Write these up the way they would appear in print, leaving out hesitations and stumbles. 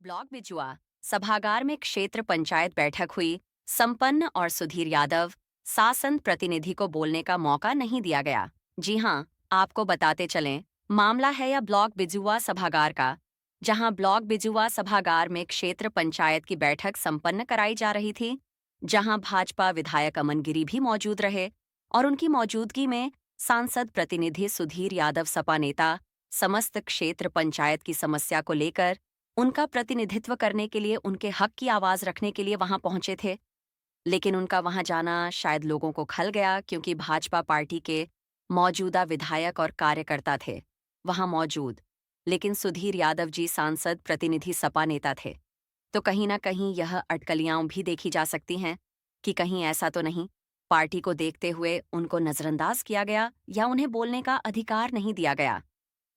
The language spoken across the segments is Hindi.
ब्लॉक बिजुआ सभागार में क्षेत्र पंचायत बैठक हुई। संपन्न और सुधीर यादव शासन प्रतिनिधि को बोलने का मौका नहीं दिया गया। जी हां, आपको बताते चलें, मामला है या ब्लॉक बिजुआ सभागार का, जहां ब्लॉक बिजुआ सभागार में क्षेत्र पंचायत की बैठक संपन्न कराई जा रही थी, जहां भाजपा विधायक अमन गिरी भी मौजूद रहे और उनकी मौजूदगी में सांसद प्रतिनिधि सुधीर यादव सपा नेता समस्त क्षेत्र पंचायत की समस्या को लेकर उनका प्रतिनिधित्व करने के लिए, उनके हक की आवाज रखने के लिए वहां पहुंचे थे। लेकिन उनका वहां जाना शायद लोगों को खल गया, क्योंकि भाजपा पार्टी के मौजूदा विधायक और कार्यकर्ता थे वहां मौजूद, लेकिन सुधीर यादव जी सांसद प्रतिनिधि सपा नेता थे। तो कहीं ना कहीं यह अटकलियां भी देखी जा सकती हैं कि कहीं ऐसा तो नहीं पार्टी को देखते हुए उनको नजरअंदाज किया गया या उन्हें बोलने का अधिकार नहीं दिया गया,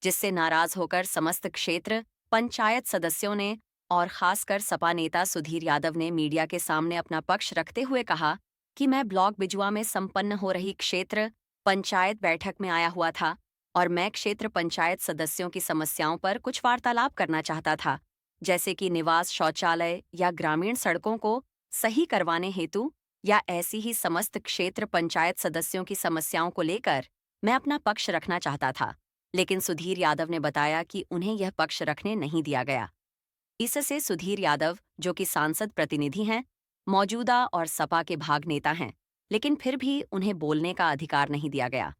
जिससे नाराज होकर समस्त क्षेत्र पंचायत सदस्यों ने और खासकर सपा नेता सुधीर यादव ने मीडिया के सामने अपना पक्ष रखते हुए कहा कि मैं ब्लॉक बिजुआ में संपन्न हो रही क्षेत्र पंचायत बैठक में आया हुआ था और मैं क्षेत्र पंचायत सदस्यों की समस्याओं पर कुछ वार्तालाप करना चाहता था, जैसे कि निवास शौचालय या ग्रामीण सड़कों को सही करवाने हेतु या ऐसी ही समस्त क्षेत्र पंचायत सदस्यों की समस्याओं को लेकर मैं अपना पक्ष रखना चाहता था। लेकिन सुधीर यादव ने बताया कि उन्हें यह पक्ष रखने नहीं दिया गया। इससे सुधीर यादव, जो कि सांसद प्रतिनिधि हैं, मौजूदा और सपा के भाग नेता हैं, लेकिन फिर भी उन्हें बोलने का अधिकार नहीं दिया गया,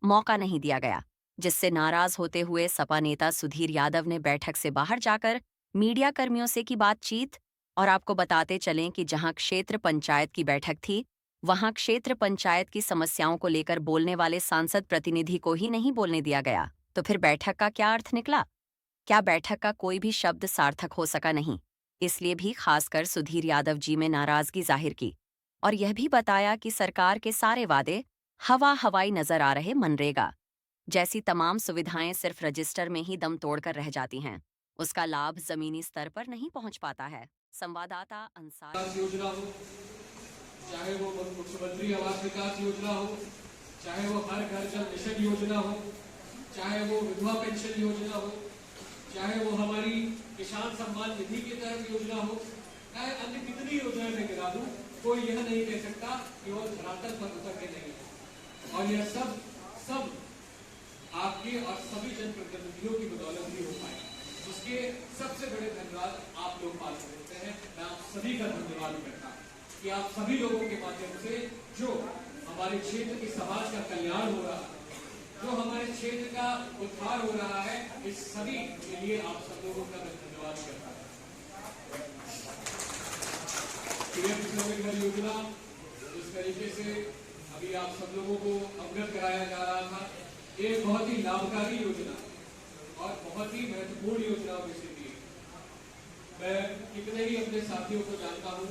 मौका नहीं दिया गया, जिससे नाराज होते हुए सपा नेता सुधीर यादव ने बैठक से बाहर जाकर मीडिया कर्मियों से की बातचीत। और आपको बताते चलें कि जहां क्षेत्र पंचायत की बैठक थी, वहां क्षेत्र पंचायत की समस्याओं को लेकर बोलने वाले सांसद प्रतिनिधि को ही नहीं बोलने दिया गया। तो फिर बैठक का क्या अर्थ निकला? क्या बैठक का कोई भी शब्द सार्थक हो सका नहीं? इसलिए भी खासकर सुधीर यादव जी में नाराजगी जाहिर की और यह भी बताया कि सरकार के सारे वादे हवा हवाई नजर आ रहे। मनरेगा जैसी तमाम सुविधाएं सिर्फ रजिस्टर में ही दम तोड़कर रह जाती हैं, उसका लाभ जमीनी स्तर पर नहीं पहुंच पाता है। संवाददाता अंसार योजना हो, चाहे वो मुख्यमंत्री आवास विकास योजना हो, चाहे वो हर घर जल मिशन योजना हो, चाहे वो विधवा पेंशन योजना हो, चाहे वो हमारी किसान सम्मान निधि की तरफ योजना हो, चाहे अन्य कितनी योजनाएं मैं गिरा दूं, कोई यह नहीं कह सकता कि वो धरातल पर उतर के नहीं है। और यह सब आपके और सभी जनप्रतिनिधियों की बदौलत भी हो पाए, जिसके सबसे बड़े धन्यवाद आप लोग पात्र देते हैं। मैं आप सभी का धन्यवाद करता हूँ कि आप सभी लोगों के माध्यम से जो हमारे क्षेत्र की समाज का कल्याण हो रहा है, जो हमारे क्षेत्र का उद्धार हो रहा है, इस सभी के लिए आप सब लोगों का मैं धन्यवाद करता हूँ। घर योजना जिस तरीके से अभी आप सब लोगों को अवगत कराया जा रहा था, एक बहुत ही लाभकारी योजना और बहुत ही महत्वपूर्ण योजनाओं में से भी मैं कितने ही अपने साथियों को जानता हूँ,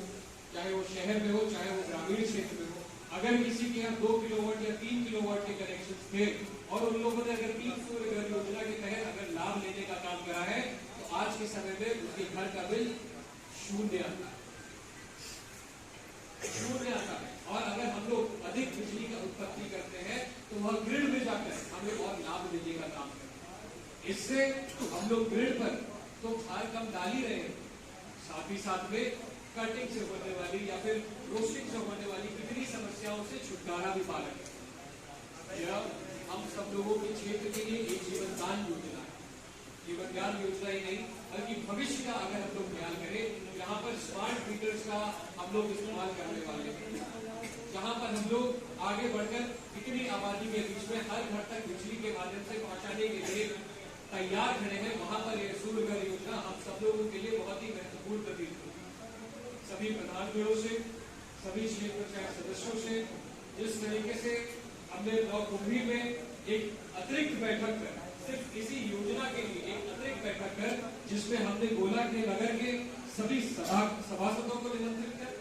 चाहे वो शहर में हो चाहे वो ग्रामीण क्षेत्र में हो, अगर किसी के यहाँ 2 किलोवाट या 3 किलोवाट के कनेक्शन थे और उन लोगों ने अगर 3 सूर्य घर योजना के तहत अगर लाभ लेने का काम करा है, तो आज के समय में उसके घर का बिल शून्य आता है। और अगर हम लोग अधिक बिजली का उत्पत्ति करते हैं तो वह ग्रिड में जाकर हमें और लाभ देने का काम करते हैं। इससे हम लोग ग्रिड पर तो भार कम डाल ही रहे हैं, साथ ही साथ में कटिंग से होने वाली या फिर रोस्टिंग से होने वाली कितनी समस्याओं से छुटकारा भी पा रहे हैं। यह हम सब लोगों के क्षेत्र के लिए एक जीवनदान योजना है। जीवनदान योजना ही नहीं बल्कि भविष्य का अगर हम लोग ख्याल करें, यहाँ पर स्मार्ट मीटर्स का हम लोग इस्तेमाल करने वाले हैं, जहाँ पर हम लोग आगे बढ़कर कितनी आबादी के बीच में हर घर तक बिजली के माध्यम से पहुंचाने के लिए तैयार खड़े हैं। वहां पर यह सूर्य घर योजना हम सब लोगों के लिए बहुत ही महत्वपूर्ण प्रतीत होगी। सभी प्रधानगणों से, सभी क्षेत्र पंचायत सदस्यों से जिस तरीके से हमने ब्लॉक कुंभी में एक अतिरिक्त बैठक कर, सिर्फ इसी योजना के लिए एक अतिरिक्त बैठक कर, जिसमें हमने गोला के नगर के सभी सभासदों को निमंत्रित कर,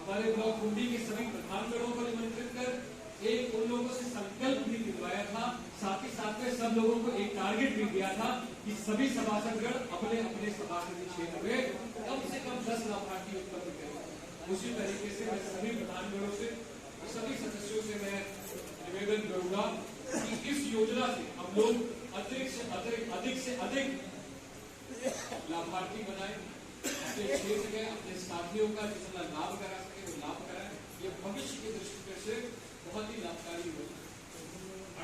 हमारे ब्लॉक कुंभी के सभी प्रधानगणों को निमंत्रित कर एक उन लोगों से संकल्प भी दिलवाया था, साथ ही साथ में सब लोगों को एक टारगेट भी दिया था कि सभी सभासदगण अपने अपने सभासदीय क्षेत्र में कम से कम 10 लाभार्थी उत्पन्न करें। उसी तरीके से मैं सभी प्रधानगणों से, सभी सदस्यों से मैं निवेदन करूंगा कि इस योजना से हम लोग अधिक से अधिक लाभार्थी बनाए, अपने क्षेत्र के अपने साथियों का जितना लाभ करा सके वो लाभ कराए। ये भविष्य के दृष्टिकोण से बहुत ही लाभकारी होगा।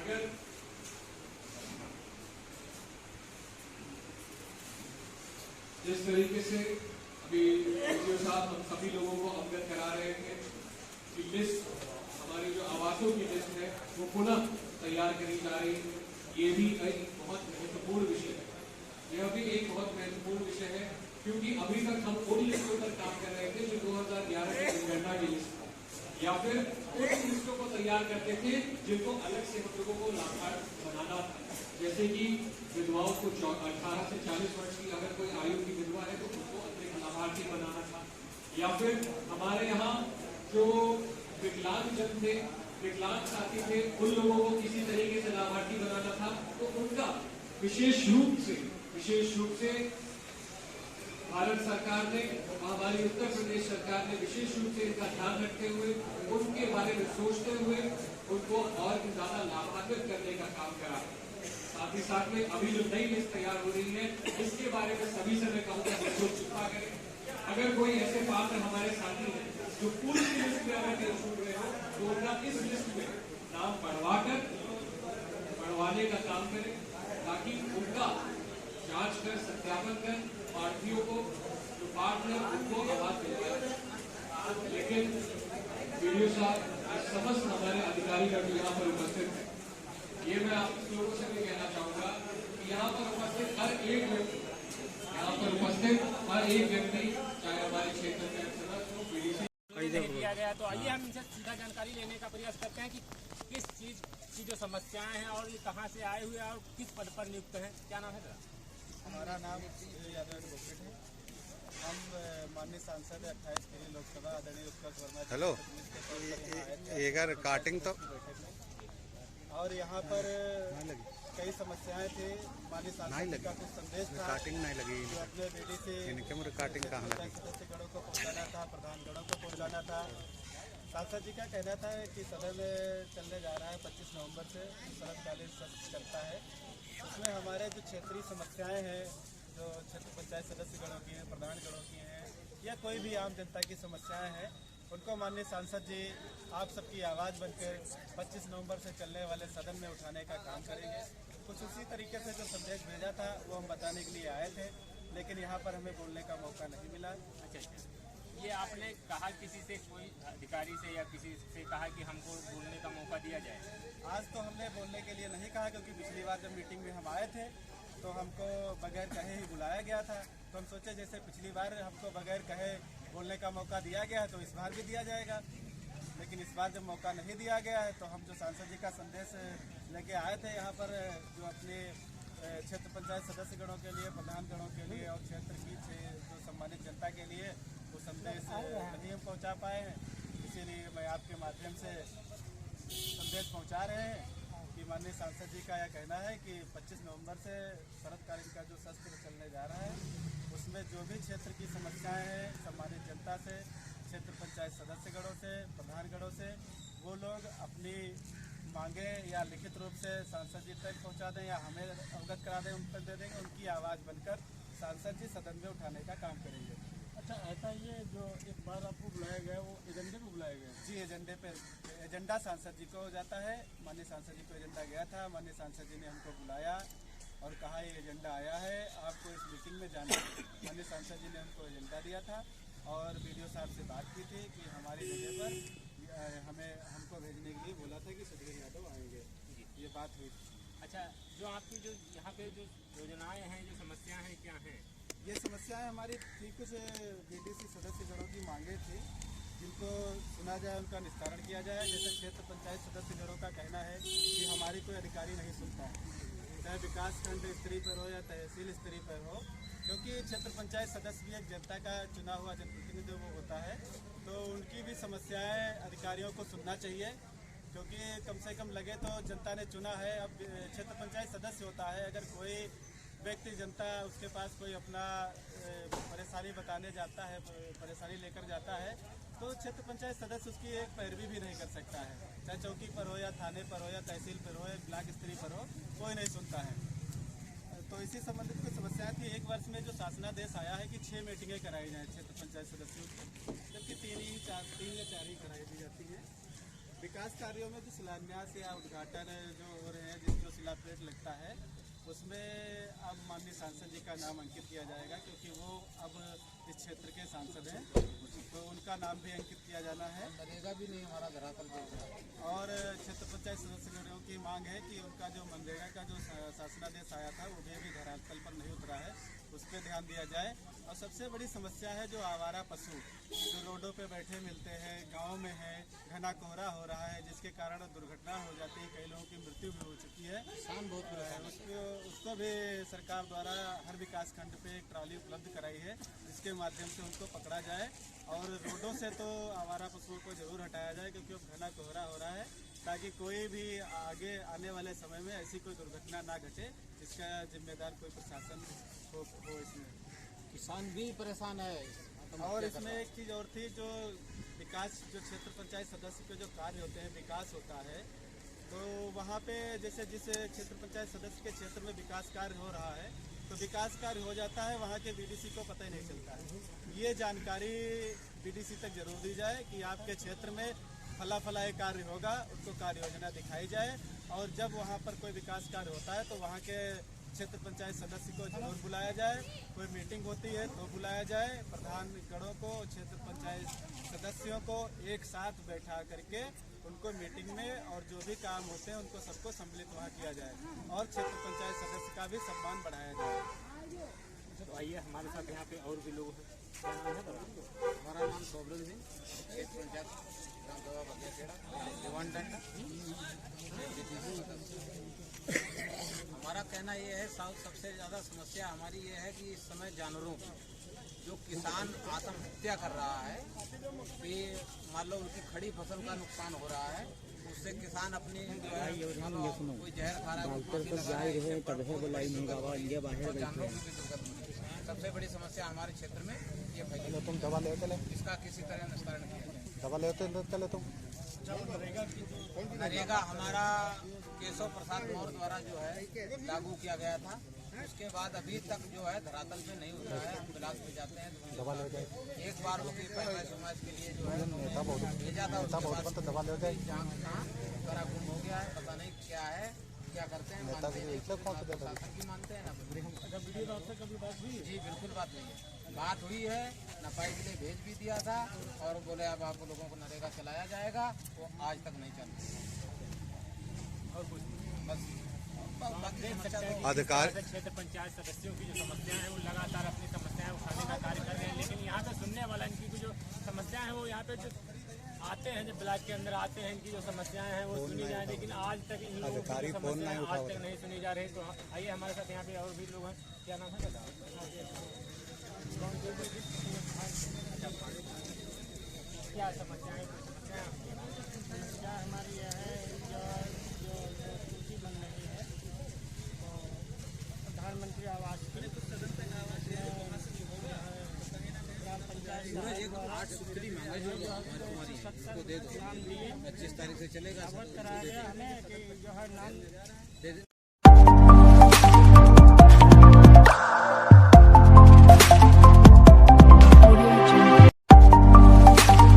अगर जिस तरीके से अभी डीओ साहब हम सभी लोगों को अवगत करा रहे थे कि लिस्ट, हमारी जो आवासों की लिस्ट है वो पुनः तैयार करी जा रही है, ये भी एक बहुत महत्वपूर्ण विषय है। यह भी एक बहुत महत्वपूर्ण विषय है क्योंकि अभी तक हम उन लिस्टों पर काम कर रहे थे जो 2011 की जनगणना की लिस्ट था, या फिर उन लिस्टों को तैयार करते थे जिनको अलग से हम लोगों को लाभार्थी बनाना था। जैसे कि विधवाओं को 18 से 40 वर्ष की अगर कोई आयु की विधवा है तो उसको अतिरिक्त लाभार्थी बनाना था, या फिर हमारे यहाँ जो विकलांग जन थे, विकलांग साथी थे, उन लोगों को किसी तरीके से लाभार्थी बनाना था। तो उनका विशेष रूप से भारत सरकार ने, हमारी उत्तर प्रदेश सरकार ने विशेष रूप से इनका ध्यान रखते हुए, उनके बारे में सोचते हुए उनको और भी ज्यादा लाभान्वित करने का काम करा। साथ ही साथ में अभी जो नई लिस्ट तैयार हो रही है इसके बारे में सभी से मैं कहूँगा चिंता करें। अगर कोई ऐसे पात्र हमारे साथी हैं जो पूरी लिस्ट में अगर नहीं छूट रहे हो तो उनका इस लिस्ट में नाम बढ़वाने का काम करें ताकि उनका जांच कर सत्यापन कर पार्टियों को जो पार्टनर उनको आवाज मिल जाए। लेकिन वीडियो साहब समस्त हमारे अधिकारी का जो यहाँ पर उपस्थित है, ये मैं आप लोगों से भी कहना चाहूंगा कि यहाँ पर उपस्थित हर एक व्यक्ति चाहे हमारे क्षेत्र के दिया गया। तो आइए हम इनसे सीधा जानकारी लेने का प्रयास करते हैं कि किस चीज की जो समस्याएं हैं और ये कहाँ से आए हुए हैं और किस पद पर नियुक्त हैं। क्या नाम है तेरा? हमारा नाम यादव एडवोकेट है। हम माननीय सांसद 28 के लिए लोकसभा आदरणीय उत्कर्ष वर्मा। हेलो, एगर काटिंग तो और यहाँ पर कई समस्याएं थी। माननीय सांसद का कुछ संदेश था, काटिंग नहीं लगी जो अपने बेटी से काटिंग कहाँ लगी, सदस्यगणों को पहुँचाना था, प्रधानगणों को पहुँचाना था। सांसद जी का कहना था कि सदन चलने जा रहा है 25 नवंबर से शरतकालीन सत्र चलता है। उसमें हमारे जो क्षेत्रीय समस्याएं हैं, जो क्षेत्र पंचायत सदस्यगणों की हैं, प्रधानगणों की हैं, या कोई भी आम जनता की समस्याएं हैं, उनको माननीय सांसद जी आप सबकी आवाज़ बनकर 25 नवंबर से चलने वाले सदन में उठाने का काम करेंगे। कुछ उसी तरीके से जो संदेश भेजा था वो हम बताने के लिए आए थे, लेकिन यहाँ पर हमें बोलने का मौका नहीं मिला। अच्छा, ये आपने कहा किसी से, कोई अधिकारी से या किसी से कहा कि हमको बोलने का मौका दिया जाए? आज तो हमने बोलने के लिए नहीं कहा, क्योंकि पिछली बार जब मीटिंग में हम आए थे तो हमको बगैर कहे ही बुलाया गया था। तो हम सोचे जैसे पिछली बार हमको बगैर कहे बोलने का मौका दिया गया है तो इस बार भी दिया जाएगा। लेकिन इस बार जब मौका नहीं दिया गया है तो हम जो सांसद जी का संदेश लेके आए थे यहाँ पर, जो अपने क्षेत्र पंचायत सदस्यगणों के लिए, प्रधानगणों के लिए और क्षेत्र की जो सम्मानित जनता के लिए वो संदेश नहीं हम पहुँचा पाए हैं। इसीलिए मैं आपके माध्यम से संदेश पहुँचा रहे हैं कि माननीय सांसद जी का यह कहना है कि 25 नवंबर से शरतकालीन का जो सत्र चलने जा रहा है उसमें जो भी क्षेत्र की समस्याएं हैं सम्मानित जनता से, क्षेत्र पंचायत सदस्यगणों से, प्रधानगणों से, वो लोग अपनी मांगे या लिखित रूप से सांसद जी तक पहुंचा दें या हमें अवगत करा दें, उन तक दे देंगे। उनकी आवाज़ बनकर सांसद जी सदन में उठाने का काम करेंगे। अच्छा, ऐसा ये जो एक बार आपको बुलाया गया वो एजेंडे पे बुलाया गया? जी, एजेंडे पे, एजेंडा सांसद जी को हो जाता है। माननीय सांसद जी को एजेंडा गया था, माननीय सांसद जी ने हमको बुलाया और कहा ये एजेंडा आया है, आपको इस मीटिंग में जाना है। माननीय सांसद जी ने हमको एजेंडा दिया था और वीडियो साहब से बात की थी कि हमारी जगह पर हमको भेजने के लिए बोला था कि सुधीर यादव आएंगे। ये बात हुई। अच्छा, जो आपकी जो यहाँ पे जो योजनाएं हैं, जो समस्याएं हैं, क्या हैं? ये समस्याएं हमारी थी, कुछ बीडीसी सदस्यगणों की मांगे थी जिनको सुना जाए, उनका निस्तारण किया जाए। जैसे क्षेत्र पंचायत सदस्यगणों का कहना है कि हमारी कोई अधिकारी नहीं सुनता है, चाहे विकास खंड स्तर पर हो या तहसील स्तर पर हो, क्योंकि क्षेत्र पंचायत सदस्य भी एक जनता का चुना हुआ जनप्रतिनिधि वो होता है, तो उनकी भी समस्याएं अधिकारियों को सुनना चाहिए। क्योंकि कम से कम लगे तो जनता ने चुना है। अब क्षेत्र पंचायत सदस्य होता है, अगर कोई व्यक्ति जनता उसके पास कोई अपना परेशानी बताने जाता है, परेशानी लेकर जाता है, तो क्षेत्र पंचायत सदस्य उसकी एक पैरवी भी नहीं कर सकता है, चाहे चौकी पर हो या थाने पर हो या तहसील पर हो या ब्लॉक स्तर पर हो, कोई नहीं सुनता है। तो इसी संबंधित कुछ समस्या समस्या थी, एक वर्ष में जो शासनादेश आया है कि 6 मीटिंगें कराई जाएं क्षेत्र पंचायत सदस्यों की, जबकि 3 या 4 ही कराई दी जाती हैं। विकास कार्यों में जो शिलान्यास या उद्घाटन जो हो रहे हैं, जो शिलान्यास लगता है, उसमें अब माननीय सांसद जी का नाम अंकित किया जाएगा, क्योंकि वो अब इस क्षेत्र के सांसद हैं, तो उनका नाम भी अंकित किया जाना है। नरेगा भी नहीं हमारा धरातल पर। और क्षेत्र पंचायत सदस्यों की मांग है कि उनका जो मनरेगा का जो शासनादेश आया था वो भी अभी धरातल पर नहीं उतरा है, उस पर ध्यान दिया जाए। और सबसे बड़ी समस्या है जो आवारा पशु जो रोडों पे बैठे मिलते हैं, गांव में है, घना कोहरा हो रहा है, जिसके कारण दुर्घटना हो जाती है, कई लोगों की मृत्यु भी हो चुकी है। उसको भी सरकार द्वारा हर विकास खंड पे एक ट्रॉली उपलब्ध कराई है, जिसके माध्यम से उनको पकड़ा जाए। और रोडों से तो आवारा पशुओं को जरूर हटाया जाए, क्योंकि अब घना कोहरा हो रहा है, ताकि कोई भी आगे आने वाले समय में ऐसी कोई दुर्घटना ना घटे, इसका जिम्मेदार कोई प्रशासन हो इसमें। किसान भी परेशान है। और इसमें एक चीज़ और थी, जो विकास जो क्षेत्र पंचायत सदस्य के जो कार्य होते हैं, विकास होता है, तो वहाँ पे जैसे जिस क्षेत्र पंचायत सदस्य के क्षेत्र में विकास कार्य हो रहा है, तो विकास कार्य हो जाता है, वहाँ के बीडीसी को पता ही नहीं चलता है। ये जानकारी बीडीसी तक जरूर दी जाए कि आपके क्षेत्र में फला ये कार्य होगा, उसको कार्य योजना दिखाई जाए। और जब वहाँ पर कोई विकास कार्य होता है तो वहाँ के क्षेत्र पंचायत सदस्य को जरूर बुलाया जाए, कोई मीटिंग होती है तो बुलाया जाए, प्रधानगणों को, क्षेत्र पंचायत सदस्यों को एक साथ बैठा करके उनको मीटिंग में और जो भी काम होते हैं उनको सबको सम्मिलित वहाँ किया जाए, और क्षेत्र पंचायत सदस्य का भी सम्मान बढ़ाया जाए। तो आइए हमारे साथ यहाँ पे और भी लोग हैं। क्या नाम है? हमारा नाम सोबरन सिंह, क्षेत्र पंचायत ग्राम सभा बगियाखेड़ा, दीवान टंडा। हमारा कहना ये है, सबसे ज़्यादा समस्या हमारी ये है कि इस समय जानवरों की जो किसान आत्महत्या कर रहा है, कि मान लो उनकी खड़ी फसल का नुकसान हो रहा है, उससे किसान अपनी कोई जहर खा रहा है, जानवरों की भी दुर्गत होती है। सबसे बड़ी समस्या हमारे क्षेत्र में ये फैली। तुम दवा लेते ले, इसका किसी तरह निस्तारण किया जाए। दवा लेते तुम। नरेगा हमारा केशव प्रसाद मौर्य द्वारा जो है लागू किया गया था, उसके बाद अभी तक जो है धरातल पे नहीं उतरा है। हम बिलास में जाते हैं तो दवा ले जाए, एक बार वो पैमाइश समाज के लिए जो है नेता बहुत भेजा था, उसके बाद तो दवा ले जाए। जहाँ कहाँ गुम हो गया है, पता नहीं क्या है, क्या करते हैं, मानते हैं, प्रशासन की मानते हैं ना। कभी बात हुई? जी बिल्कुल बात हुई है, बात हुई है, नपाई के लिए भेज भी दिया था, और बोले अब आप लोगों को नरेगा चलाया जाएगा, वो आज तक नहीं चल और कुछ बस अधिकार क्षेत्र पंचायत सदस्यों की जो समस्याएं हैं वो लगातार अपनी समस्याएं उठाने का कार्य कर रहे हैं, लेकिन यहाँ पे सुनने वाला इनकी जो समस्याएं हैं वो यहाँ पे जो आते हैं, जब ब्लॉक के अंदर आते हैं, इनकी जो समस्याएं हैं वो सुनी जाए, लेकिन आज तक इन लोगों की समस्याएं आज तक नहीं सुनी जा रही। तो आइए हमारे साथ यहाँ पे और भी लोग हैं। क्या नाम है? क्या समस्याएं? समस्या हमारी यह है, जो सूची बन रही है, तो प्रधानमंत्री आवास की ग्राम पंचायत 8 सूत्री मांगे जो हमारी है, उसको दे दो। 25 तारीख से चलेगा। अवगत कराया गया हमें कि जो है नाम